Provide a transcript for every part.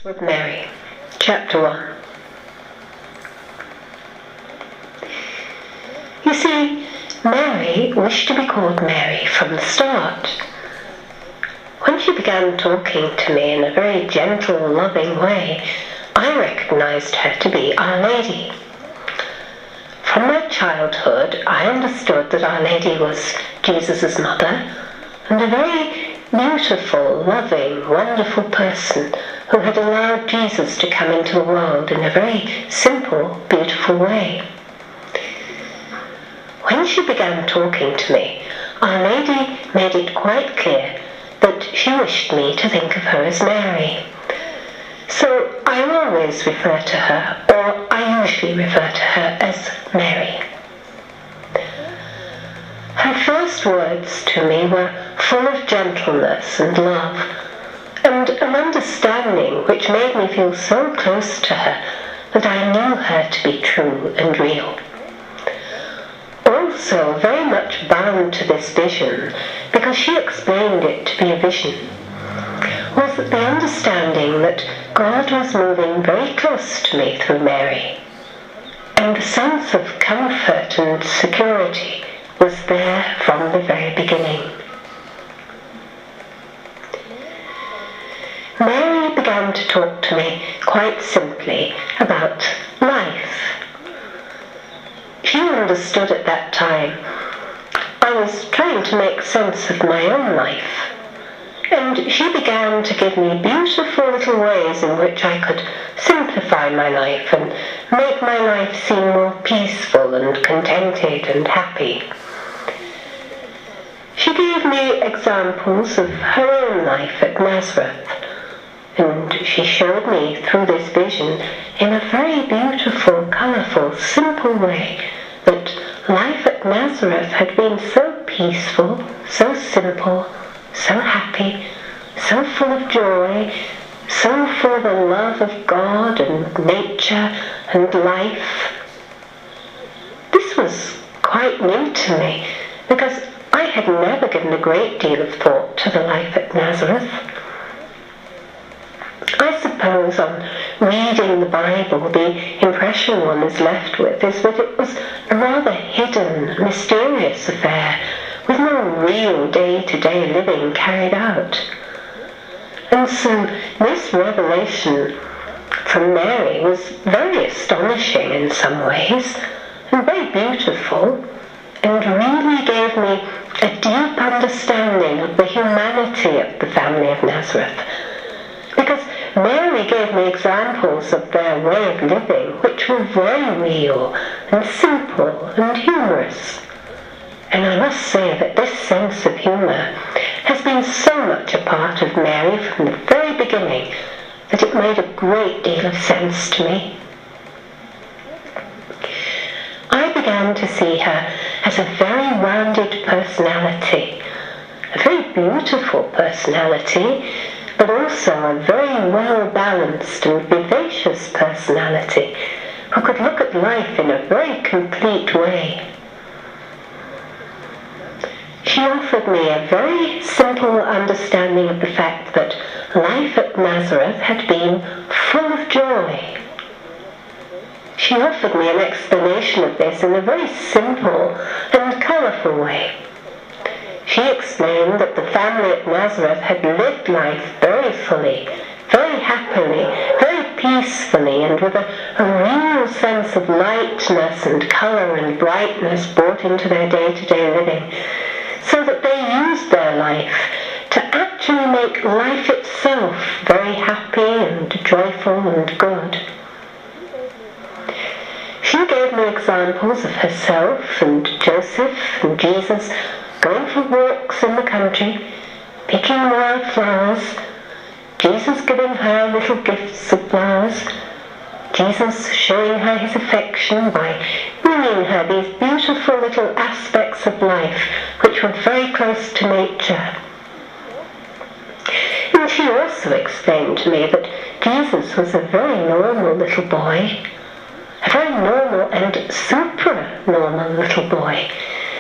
With Mary, Chapter 1. You see, Mary wished to be called Mary from the start. When she began talking to me in a very gentle, loving way, I recognized her to be Our Lady. From my childhood, I understood that Our Lady was Jesus' mother and a very beautiful, loving, wonderful person who had allowed Jesus to come into the world in a very simple, beautiful way. When she began talking to me, Our Lady made it quite clear that she wished me to think of her as Mary. So I always refer to her, or I usually refer to her as Mary. Her first words to me were full of gentleness and love, and an understanding which made me feel so close to her that I knew her to be true and real. Also very much bound to this vision, because she explained it to be a vision, was the understanding that God was moving very close to me through Mary, and the sense of comfort and security was there from the very beginning. Mary began to talk to me quite simply about life. She understood at that time I was trying to make sense of my own life, and she began to give me beautiful little ways in which I could simplify my life and make my life seem more peaceful and contented and happy. She gave me examples of her own life at Nazareth, and she showed me through this vision in a very beautiful, colourful, simple way that life at Nazareth had been so peaceful, so simple, so happy, so full of joy, so full of the love of God and nature and life. This was quite new to me, because I had never given a great deal of thought to the life at Nazareth. I suppose on reading the Bible, the impression one is left with is that it was a rather hidden, mysterious affair with no real day-to-day living carried out. And so this revelation from Mary was very astonishing in some ways and very beautiful, and really gave me a deep understanding of the humanity of the family of Nazareth. Because Mary gave me examples of their way of living which were very real and simple and humorous. And I must say that this sense of humour has been so much a part of Mary from the very beginning that it made a great deal of sense to me. I began to see her as a very rounded personality, a very beautiful personality, but also a very well-balanced and vivacious personality who could look at life in a very complete way. She offered me a very simple understanding of the fact that life at Nazareth had been full of joy. She offered me an explanation of this in a very simple and colourful way. She explained that the family at Nazareth had lived life very fully, very happily, very peacefully, and with a real sense of lightness and colour and brightness brought into their day-to-day living, so that they used their life to actually make life itself very happy and joyful and good. She gave me examples of herself and Joseph and Jesus going for walks in the country, picking wild flowers, Jesus giving her little gifts of flowers, Jesus showing her his affection by bringing her these beautiful little aspects of life which were very close to nature. And she also explained to me that Jesus was a very normal little boy, a very normal and supra-normal little boy,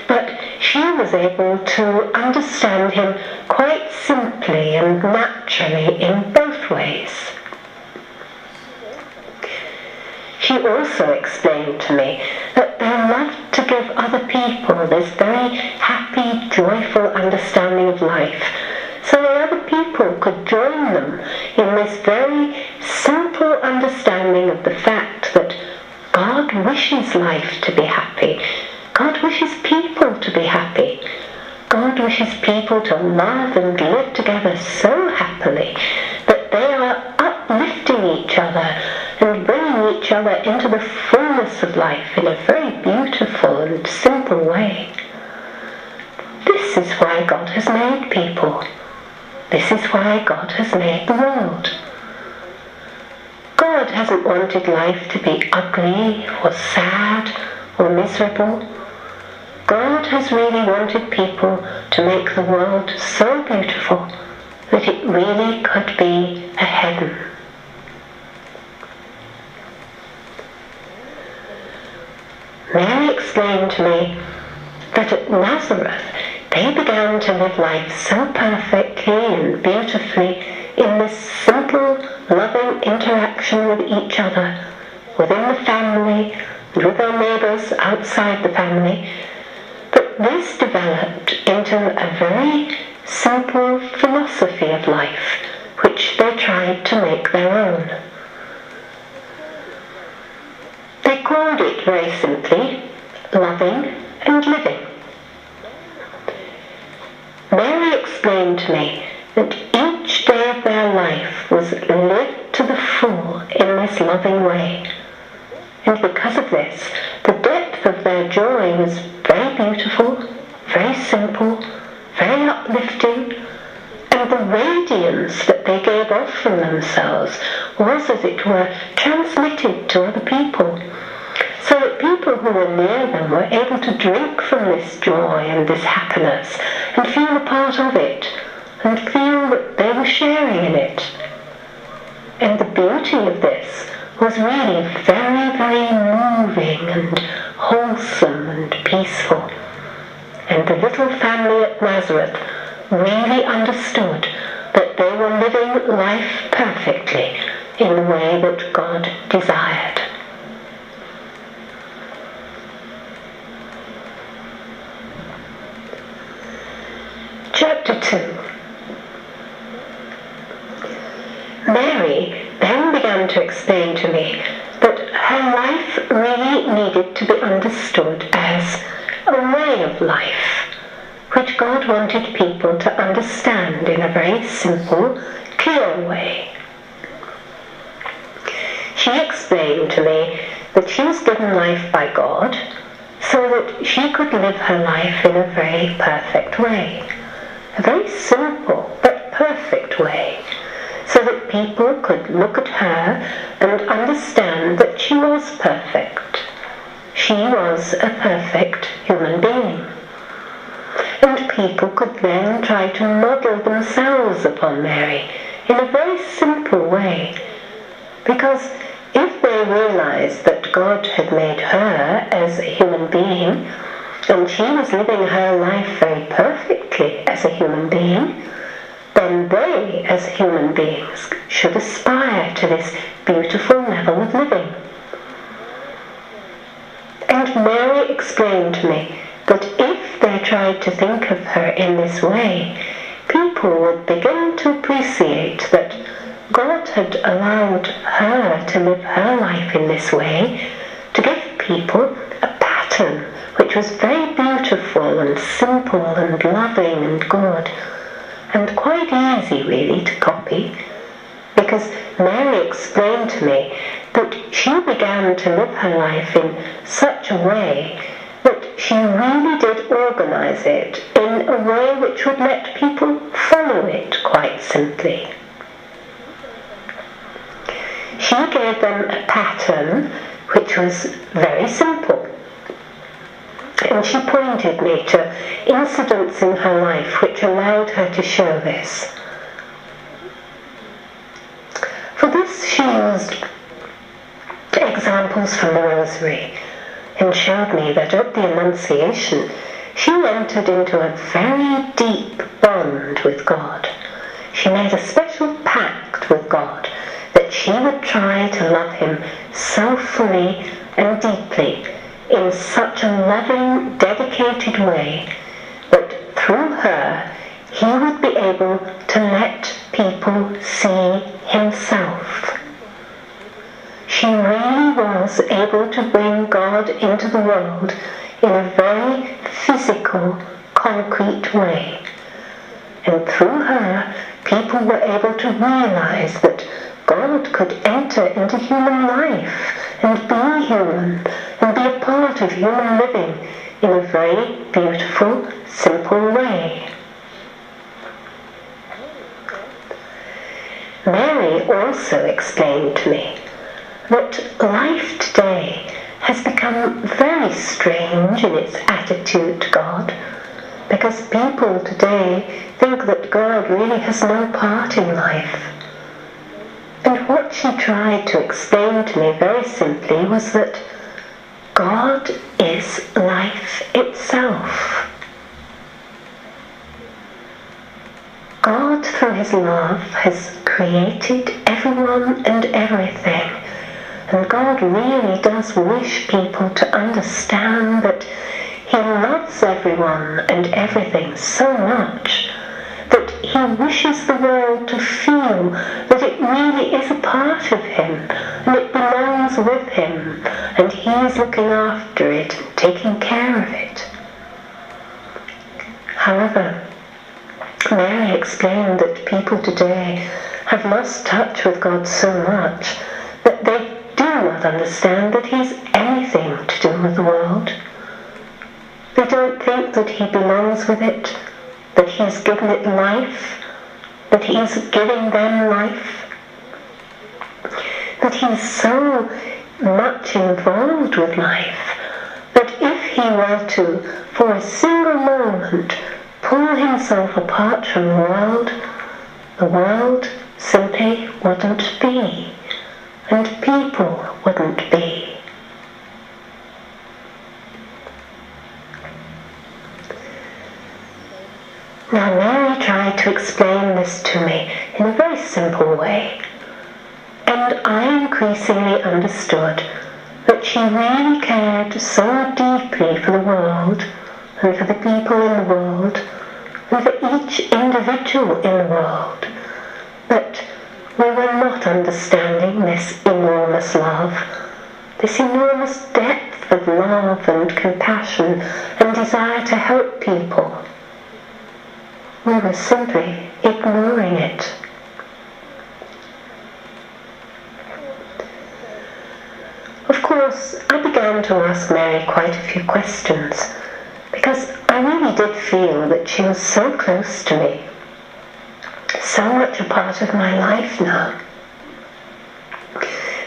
but she was able to understand him quite simply and naturally in both ways. she also explained to me that they loved to give other people this very happy, joyful understanding of life, so that other people could join them in this very simple understanding of the fact that God wishes life to be happy. God wishes people to be happy. God wishes people to love and live together so happily that they are uplifting each other and bringing each other into the fullness of life in a very beautiful and simple way. This is why God has made people. This is why God has made the world. God hasn't wanted life to be ugly or sad or miserable. God has really wanted people to make the world so beautiful that it really could be a heaven. Mary explained to me that at Nazareth they began to live life so perfectly and beautifully in this simple, loving interaction with each other, within the family and with their neighbours outside the family, that this developed into a very simple philosophy of life, which they tried to make their own. They called it very simply loving and living. Mary explained to me that each day of their life was lived to the full in this loving way. And because of this, the depth of their joy was very beautiful, very simple, very uplifting, and the radiance that they gave off from themselves was, as it were, transmitted to other people, so that people who were near them were able to drink from this joy and this happiness and feel a part of it and feel that they were sharing in it. And the beauty of this was really very, very moving and wholesome and peaceful. And the little family at Nazareth really understood that they were living life perfectly in the way that God desired. Chapter 2. Mary then began to explain to me that her life really needed to be understood as a way of life, which God wanted people to understand in a very simple, clear way. She explained to me that she was given life by God so that she could live her life in a very perfect way, a very simple but perfect way, so that people could look at her and understand that she was perfect. She was a perfect human being. And people could then try to model themselves upon Mary in a very simple way, because if they realized that God had made her as a human being, and she was living her life very perfectly as a human being, then they, as human beings, should aspire to this beautiful level of living. And Mary explained to me that if they tried to think of her in this way, people would begin to appreciate that God had allowed her to live her life in this way to give people a pattern which was very beautiful and simple and loving and good, and quite easy really to copy, because Mary explained to me that she began to live her life in such a way that she really did organize it in a way which would let people follow it quite simply. She gave them a pattern which was very simple, and she pointed me to incidents in her life which allowed her to show this. For this she used examples from the Rosary and showed me that at the Annunciation she entered into a very deep bond with God. She made a special pact with God that she she would try to love him so fully and deeply, in such a loving, dedicated way, that through her he would be able to let people see himself. She really was able to bring God into the world in a very physical, concrete way. And through her, people were able to realize that God could enter into human life and be human and be a part of human living in a very beautiful, simple way. Mary also explained to me that life today has become very strange in its attitude to God, because people today think that God really has no part in life. And what she tried to explain to me very simply was that God is life itself. God, through his love, has created everyone and everything. And God really does wish people to understand that he loves everyone and everything so much that he wishes the world to feel that it really is a part of him and it belongs with him and he is looking after it and taking care of it. However, Mary explained that people today have lost touch with God so much that they do not understand that he's anything to do with the world. They don't think that he belongs with it, that he's given it life, that he's giving them life, that he's so much involved with life that if he were to, for a single moment, pull himself apart from the world simply wouldn't be, and people wouldn't be. Now Mary tried to explain this to me in a very simple way, and I increasingly understood that she really cared so deeply for the world and for the people in the world and for each individual in the world that we were not understanding this enormous love, this enormous depth of love and compassion and desire to help people. We were simply ignoring it. Of course, I began to ask Mary quite a few questions, because I really did feel that she was so close to me, so much a part of my life now,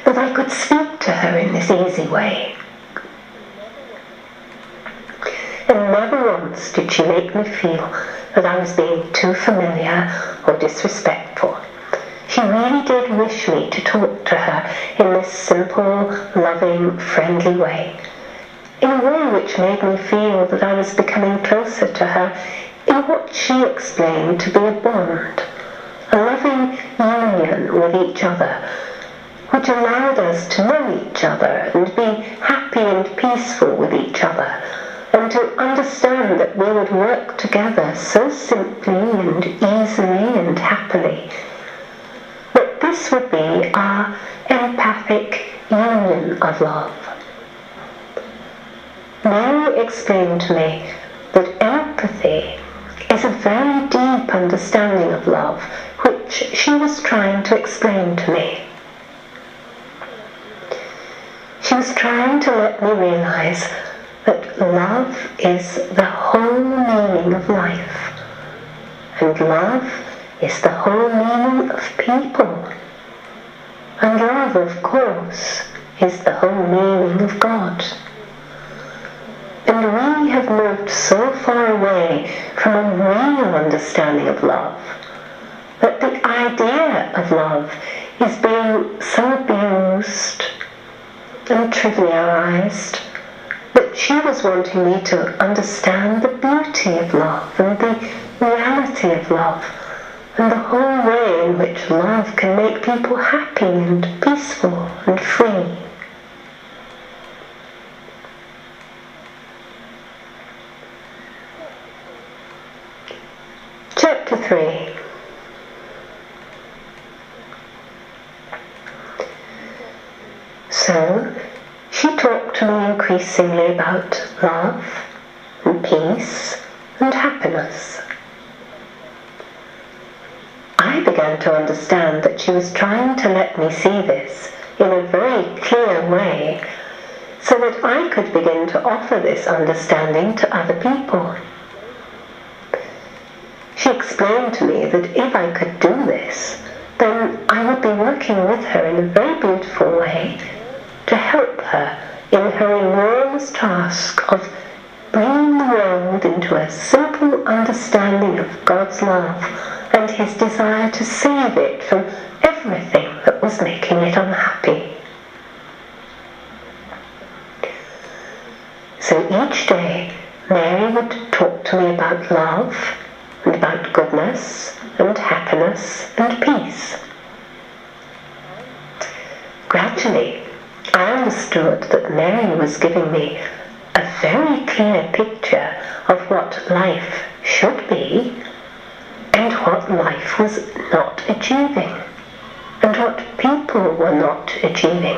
that I could speak to her in this easy way. And never once did she make me feel that I was being too familiar or disrespectful. She really did wish me to talk to her in this simple, loving, friendly way, in a way which made me feel that I was becoming closer to her in what she explained to be a bond, a loving union with each other, which allowed us to know each other and be happy and peaceful with each other, and to understand that we would work together so simply and easily and happily, that this would be our empathic union of love. Mary explained to me that empathy is a very deep understanding of love, which she was trying to explain to me. She was trying to let me realize that love is the whole meaning of life, and love is the whole meaning of people, and love, of course, is the whole meaning of God. And we have moved so far away from a real understanding of love that the idea of love is being so abused and trivialized that she was wanting me to understand the beauty of love and the reality of love and the whole way in which love can make people happy and peaceful and free. Chapter 3. So, she talked to me increasingly about love and peace and happiness. I began to understand that she was trying to let me see this in a very clear way so that I could begin to offer this understanding to other people. She explained to me that if I could do this, then I would be working with her in a very beautiful way to help her in her enormous task of bringing the world into a simple understanding of God's love and His desire to save it from everything that was making it unhappy. So each day, Mary would talk to me about love and about goodness and happiness and peace. Gradually, I understood that Mary was giving me a very clear picture of what life should be and what life was not achieving and what people were not achieving.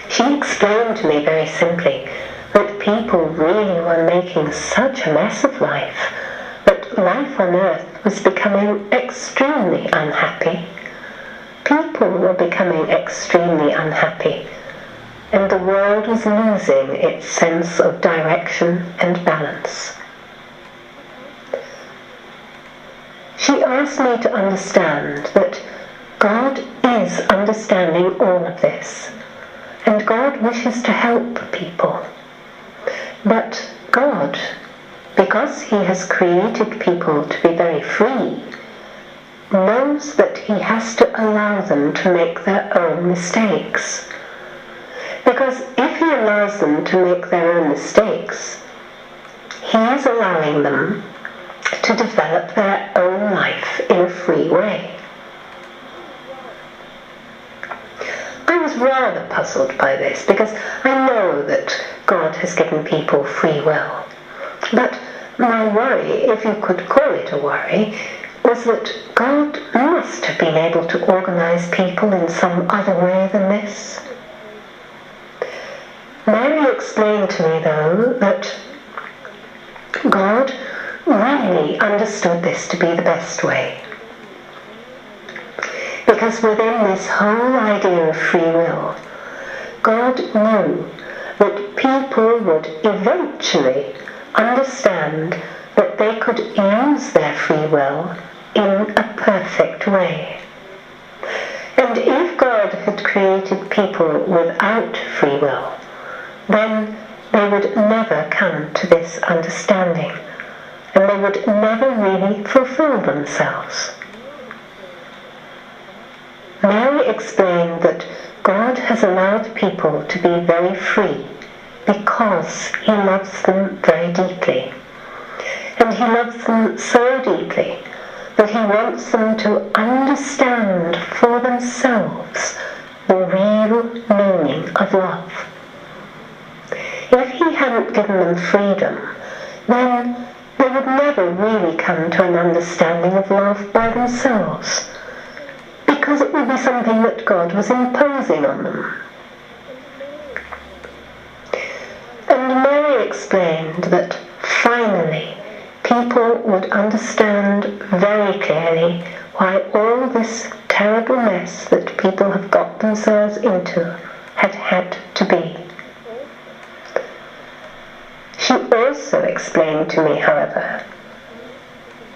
She explained to me very simply that people really were making such a mess of life that life on earth was becoming extremely unhappy. People were becoming extremely unhappy, and the world was losing its sense of direction and balance. She asked me to understand that God is understanding all of this, and God wishes to help people. But God, because He has created people to be very free, knows that He has to allow them to make their own mistakes. Because if He allows them to make their own mistakes, He is allowing them to develop their own life in a free way. I was rather puzzled by this because I know that God has given people free will. But my worry, if you could call it a worry, was that God must have been able to organize people in some other way than this. Mary explained to me, though, that God really understood this to be the best way. Because within this whole idea of free will, God knew that people would eventually understand that they could use their free will in a perfect way. And if God had created people without free will, then they would never come to this understanding, and they would never really fulfill themselves. Mary explained that God has allowed people to be very free because He loves them very deeply. And He loves them so deeply that He wants them to understand for themselves the real meaning of love. If He hadn't given them freedom, then they would never really come to an understanding of love by themselves, because it would be something that God was imposing on them. And Mary explained that finally people would understand very clearly why all this terrible mess that people have got themselves into had to be. She also explained to me, however,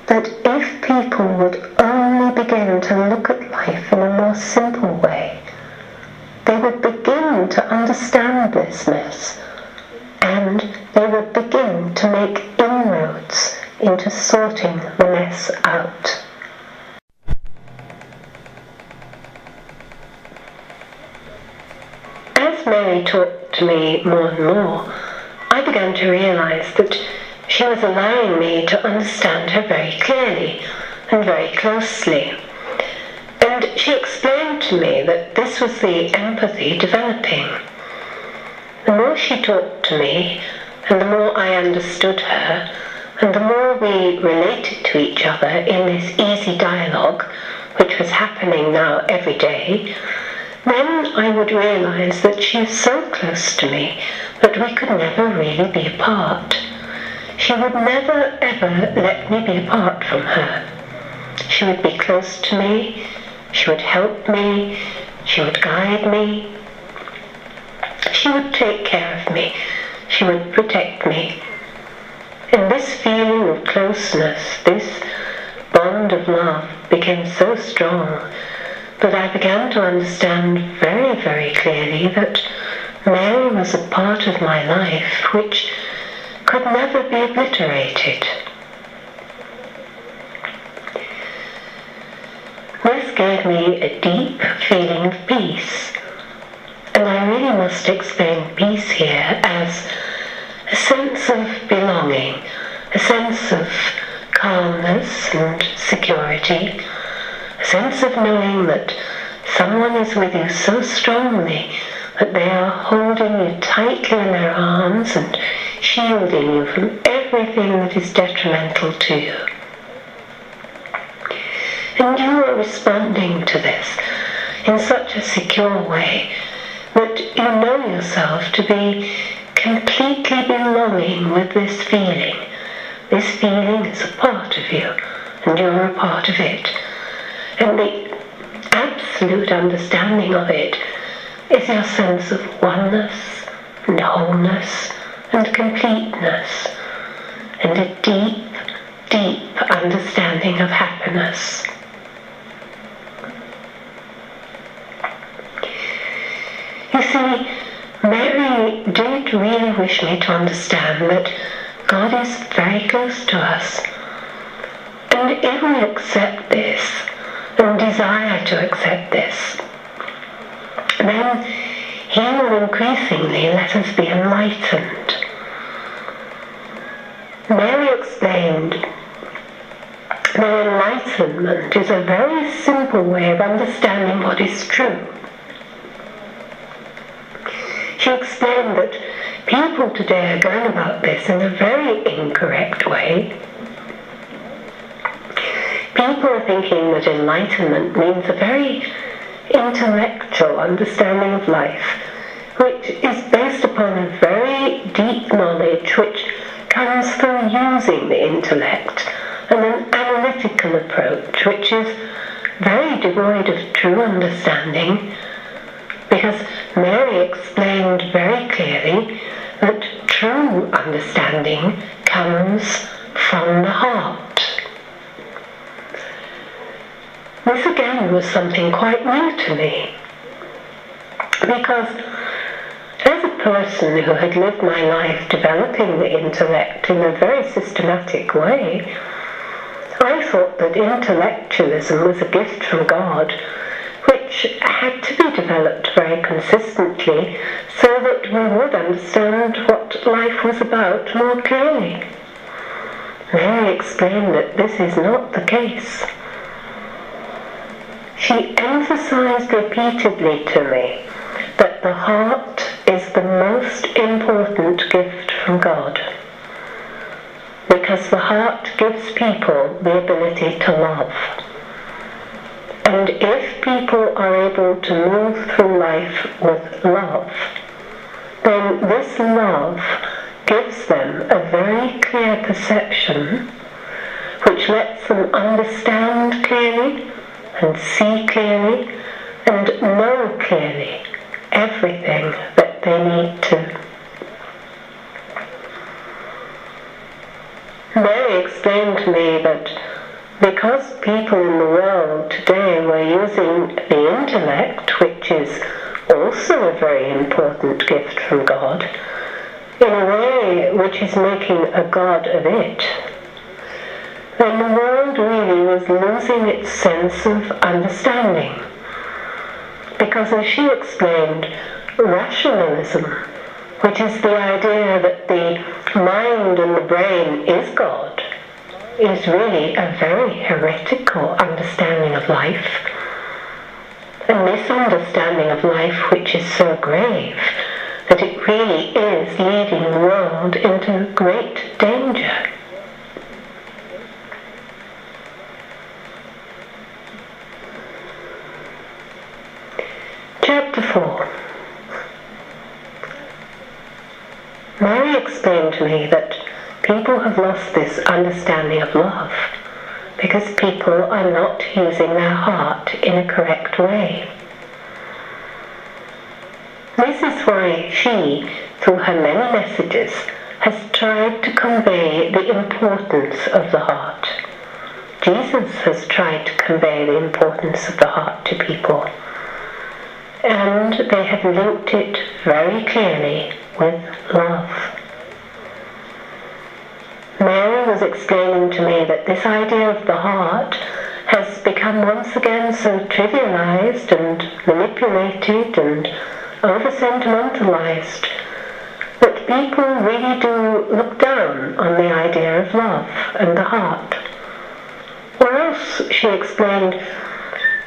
that if people would only begin to look at life in a more simple way, they would begin to understand this mess, and they would begin to make inroads into sorting the mess out. As Mary talked to me more and more, I began to realize that she was allowing me to understand her very clearly and very closely. And she explained to me that this was the empathy developing. The more she talked to me, and the more I understood her, and the more we related to each other in this easy dialogue, which was happening now every day, then I would realize that she is so close to me that we could never really be apart. She would never ever let me be apart from her. She would be close to me, she would help me, she would guide me, she would take care of me, she would protect me. And this feeling of closeness, this bond of love became so strong that I began to understand very, very clearly that Mary was a part of my life which could never be obliterated. This gave me a deep feeling of peace, and I really must explain peace here as a sense of belonging, a sense of calmness and security, a sense of knowing that someone is with you so strongly that they are holding you tightly in their arms and shielding you from everything that is detrimental to you. And you are responding to this in such a secure way that you know yourself to be completely belonging with this feeling. This feeling is a part of you, and you're a part of it. And the absolute understanding of it is your sense of oneness and wholeness and completeness, and a deep, deep understanding of happiness. You see, Mary did really wish me to understand that God is very close to us. And if we accept this, and desire to accept this, then He will increasingly let us be enlightened. Mary explained that enlightenment is a very simple way of understanding what is true. She explained that people today are going about this in a very incorrect way. People are thinking that enlightenment means a very intellectual understanding of life, which is based upon a very deep knowledge which comes from using the intellect, and an analytical approach which is very devoid of true understanding, because Mary explained very clearly that true understanding comes from the heart. This again was something quite new to me, because as a person who had lived my life developing the intellect in a very systematic way, I thought that intellectualism was a gift from God, which had to be developed very consistently so that we would understand what life was about more clearly. Mary explained that this is not the case. She emphasized repeatedly to me that the heart is the most important gift from God, because the heart gives people the ability to love. And if people are able to move through life with love, then this love gives them a very clear perception which lets them understand clearly and see clearly and know clearly everything that they need to. Mary explained to me that because people in the world today were using the intellect, which is also a very important gift from God, in a way which is making a god of it, then the world really was losing its sense of understanding. Because as she explained, rationalism which is the idea that the mind and the brain is God, is really a very heretical understanding of life, a misunderstanding of life which is so grave that it really is leading the world into great danger. Chapter 4. Mary explained to me that people have lost this understanding of love because people are not using their heart in a correct way. This is why she, through her many messages, has tried to convey the importance of the heart. Jesus has tried to convey the importance of the heart to people, and they have linked it very clearly with love. Mary was explaining to me that this idea of the heart has become once again so trivialized and manipulated and over-sentimentalized that people really do look down on the idea of love and the heart. Or else, she explained,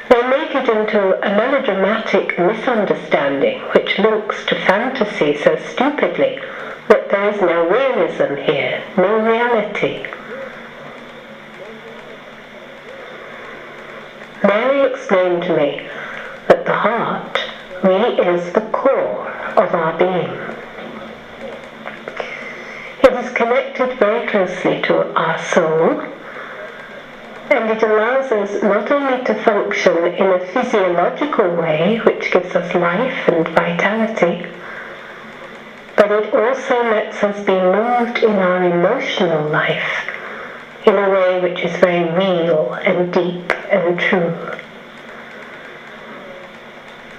they make it into a melodramatic misunderstanding which links to fantasy so stupidly that there is no realism here, no reality. Mary explained to me that the heart really is the core of our being. It is connected very closely to our soul, and it allows us not only to function in a physiological way, which gives us life and vitality, but it also lets us be moved in our emotional life in a way which is very real and deep and true.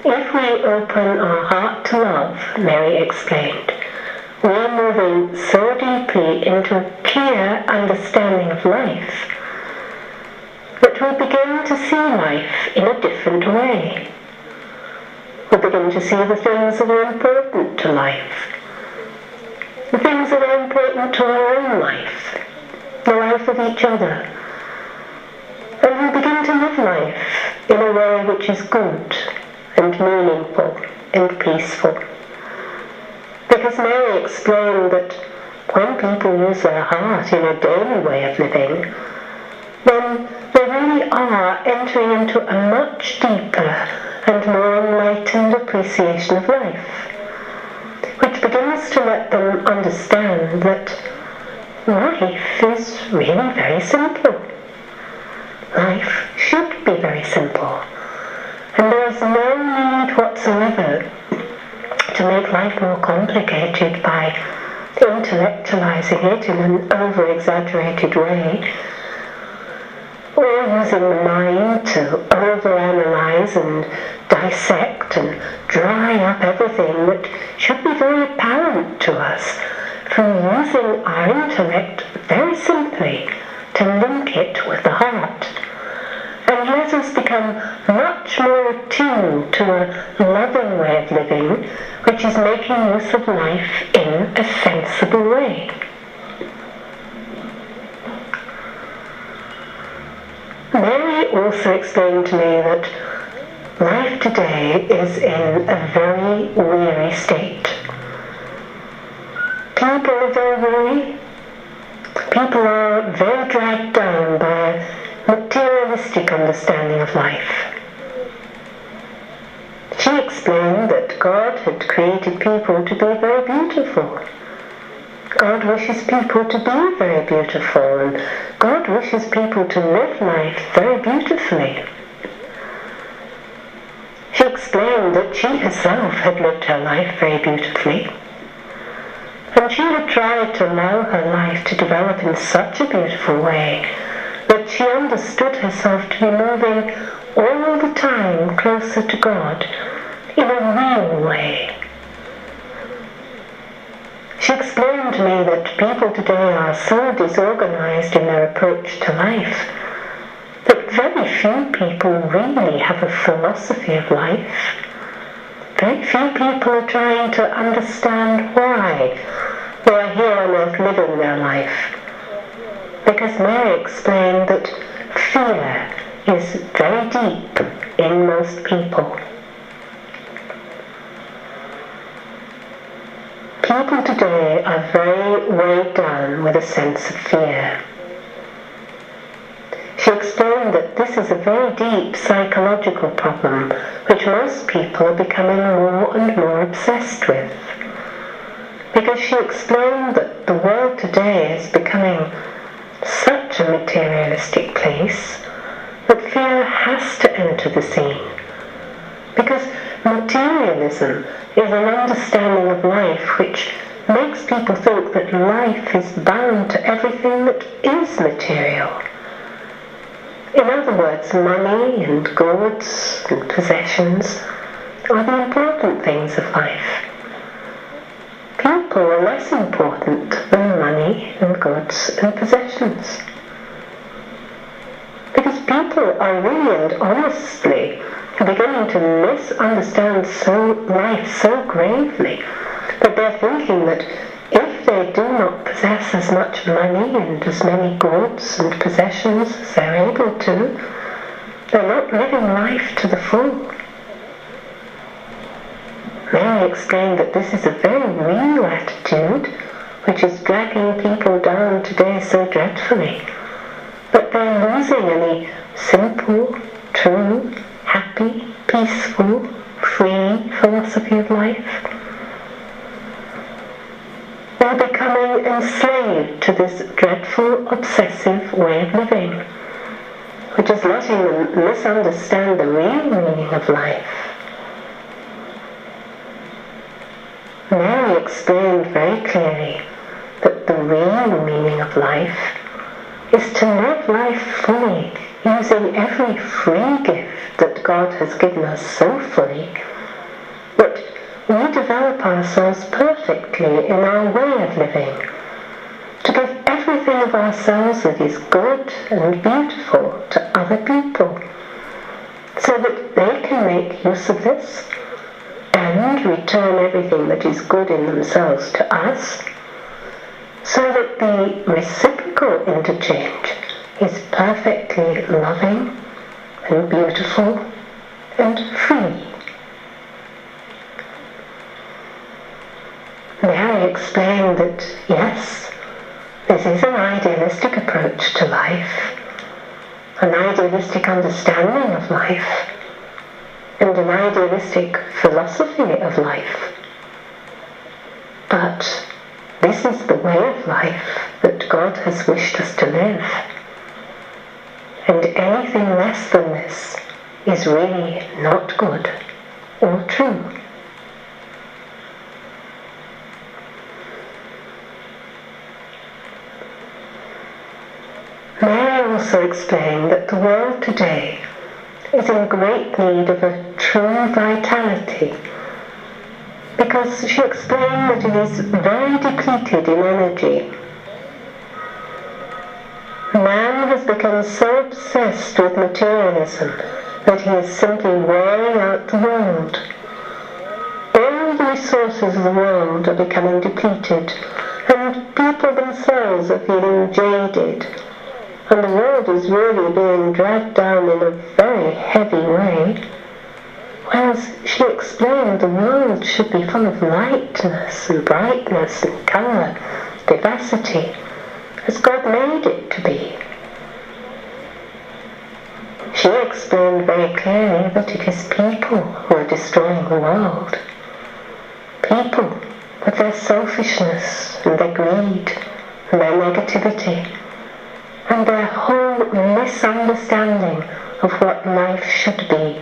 If we open our heart to love, Mary explained, we are moving so deeply into a clear understanding of life that we begin to see life in a different way. We begin to see the things that are important to life, the things that are important to our own life, the life of each other. And we begin to live life in a way which is good and meaningful and peaceful. Because Mary explained that when people use their heart in a daily way of living, then they really are entering into a much deeper and more enlightened appreciation of life, which begins to let them understand that life is really very simple. Life should be very simple. And there is no need whatsoever to make life more complicated by intellectualizing it in an over-exaggerated way, or using the mind to overanalyze and dissect and dry up everything that should be very apparent to us from using our intellect very simply to link it with the heart. And let us become much more attuned to a loving way of living, which is making use of life in a sensible way. Mary also explained to me that life today is in a very weary state. People are very weary. People are very dragged down by a materialistic understanding of life. She explained that God had created people to be very beautiful. God wishes people to be very beautiful, and God wishes people to live life very beautifully. She explained that she herself had lived her life very beautifully, and she had tried to allow her life to develop in such a beautiful way that she understood herself to be moving all the time closer to God in a real way. She explained to me that people today are so disorganized in their approach to life that very few people really have a philosophy of life. very few people are trying to understand why they are here on earth living their life. Because Mary explained that fear is very deep in most people. People today are very weighed down with a sense of fear. She explained that this is a very deep psychological problem which most people are becoming more and more obsessed with. Because she explained that the world today is becoming such a materialistic place that fear has to enter the scene. Because materialism is an understanding of life which makes people think that life is bound to everything that is material. In other words, money and goods and possessions are the important things of life. People are less important than money and goods and possessions. Because people are really and honestly beginning to misunderstand life so gravely that they're thinking that if they do not possess as much money and as many goods and possessions as they're able to, they're not living life to the full. Mary explained that this is a very real attitude which is dragging people down today so dreadfully, but they're losing any simple, true, happy, peaceful, free philosophy of life. They're becoming enslaved to this dreadful, obsessive way of living, which is letting them misunderstand the real meaning of life. Mary explained very clearly that the real meaning of life is to live life fully, using every free gift that God has given us so fully that we develop ourselves perfectly in our way of living, to give everything of ourselves that is good and beautiful to other people, so that they can make use of this and return everything that is good in themselves to us, so that the reciprocal interchange is perfectly loving and beautiful and free. Mary explained that, yes, this is an idealistic approach to life, an idealistic understanding of life, and an idealistic philosophy of life. But this is the way of life that God has wished us to live. And anything less than this is really not good or true. Mary also explained that the world today is in great need of a true vitality, because she explained that it is very depleted in energy. Man has become so obsessed with materialism that he is simply wearing out the world. All the resources of the world are becoming depleted, and people themselves are feeling jaded, and the world is really being dragged down in a very heavy way. Whereas she explained the world should be full of lightness and brightness and colour, vivacity, as God made it to be. She explained very clearly that it is people who are destroying the world. People with their selfishness and their greed and their negativity and their whole misunderstanding of what life should be,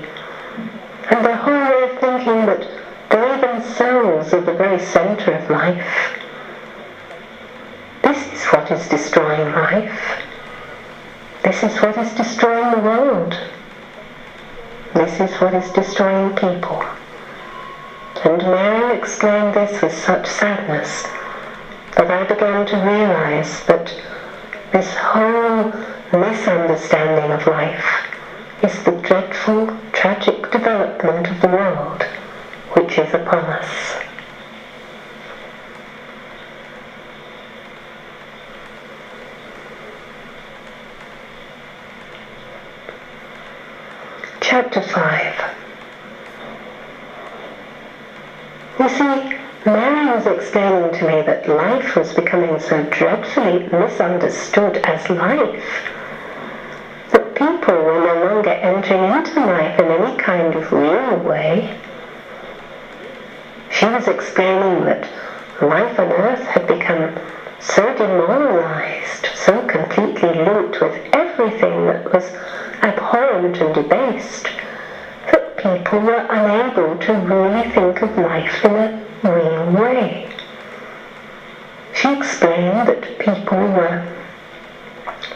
and their whole way of thinking that they themselves are the very centre of life. This is what is destroying life. This is what is destroying the world. This is what is destroying people. And Mary explained this with such sadness that I began to realise that this whole misunderstanding of life is the dreadful, tragic development of the world which is upon us. Chapter 5. You see, Mary was explaining to me that life was becoming so dreadfully misunderstood as life, that people were no longer entering into life in any kind of real way. She was explaining that life on earth had become so demoralized, so completely linked with everything that was abhorrent and debased, that people were unable to really think of life in a real way. She explained that people were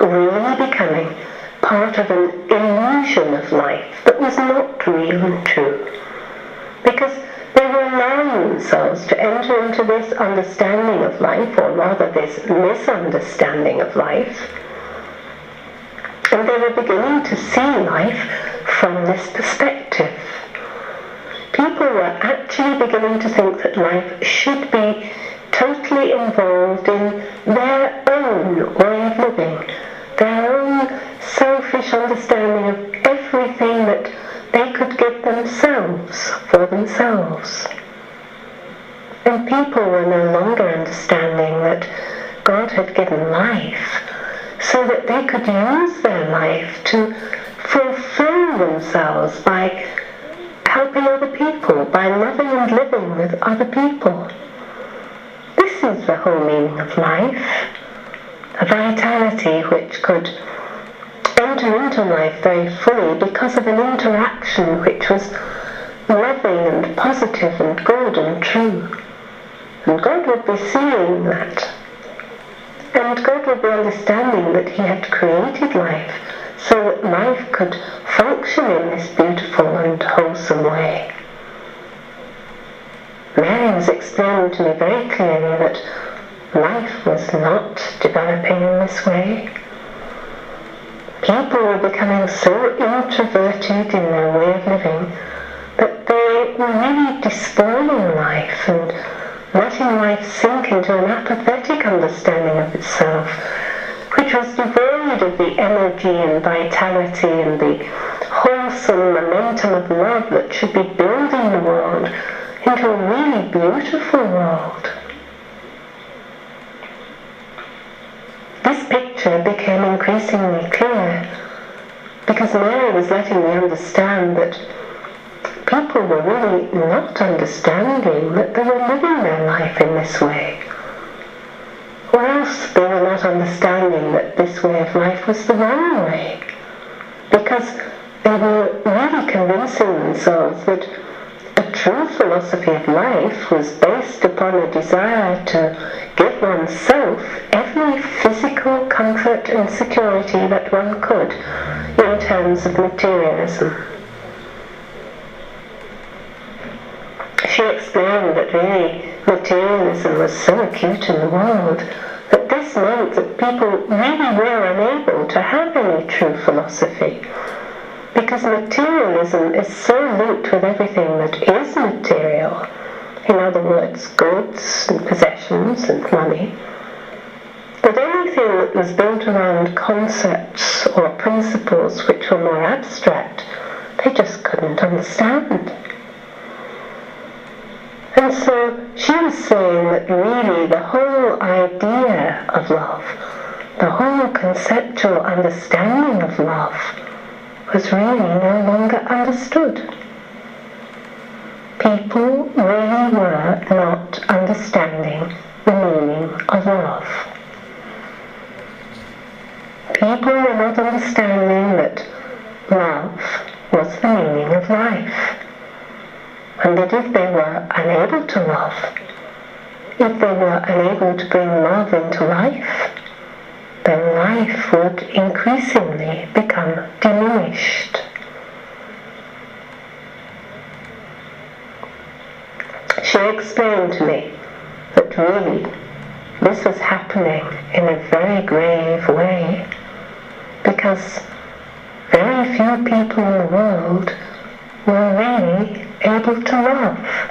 really becoming part of an illusion of life that was not real and true, because they were allowing themselves to enter into this understanding of life, or rather this misunderstanding of life, and they were beginning to see life from this perspective. People were actually beginning to think that life should be totally involved in their own way of living, their own selfish understanding of everything that they could give themselves for themselves. And people were no longer understanding that God had given life so that they could use their life to fulfill themselves by helping other people, by loving and living with other people. This is the whole meaning of life, a vitality which could enter into life very fully because of an interaction which was loving and positive and good and true. And God would be seeing that. And God would be understanding that He had created life so that life could function in this beautiful and wholesome way. Mary was explaining to me very clearly that life was not developing in this way. People were becoming so introverted in their way of living that they were really despoiling life and letting life sink into an apathetic understanding of itself, which was devoid of the energy and vitality and the wholesome momentum of love that should be building the world into a really beautiful world. This picture became increasingly clear because Mary was letting me understand that people were really not understanding that they were living their life in this way. Or else they were not understanding that this way of life was the wrong way, because they were really convincing themselves that a true philosophy of life was based upon a desire to give oneself every physical comfort and security that one could in terms of materialism. She explained that really materialism was so acute in the world that this meant that people really were unable to have any true philosophy, because materialism is so linked with everything that is material, in other words, goods and possessions and money, that anything that was built around concepts or principles which were more abstract, they just couldn't understand. And so she was saying that really the whole idea of love, the whole conceptual understanding of love, was really no longer understood. People really were not understanding the meaning of love. People were not understanding that love was the meaning of life, and that if they were unable to love, if they were unable to bring love into life, then life would increasingly become diminished. She explained to me that really this was happening in a very grave way, because very few people in the world were really able to love.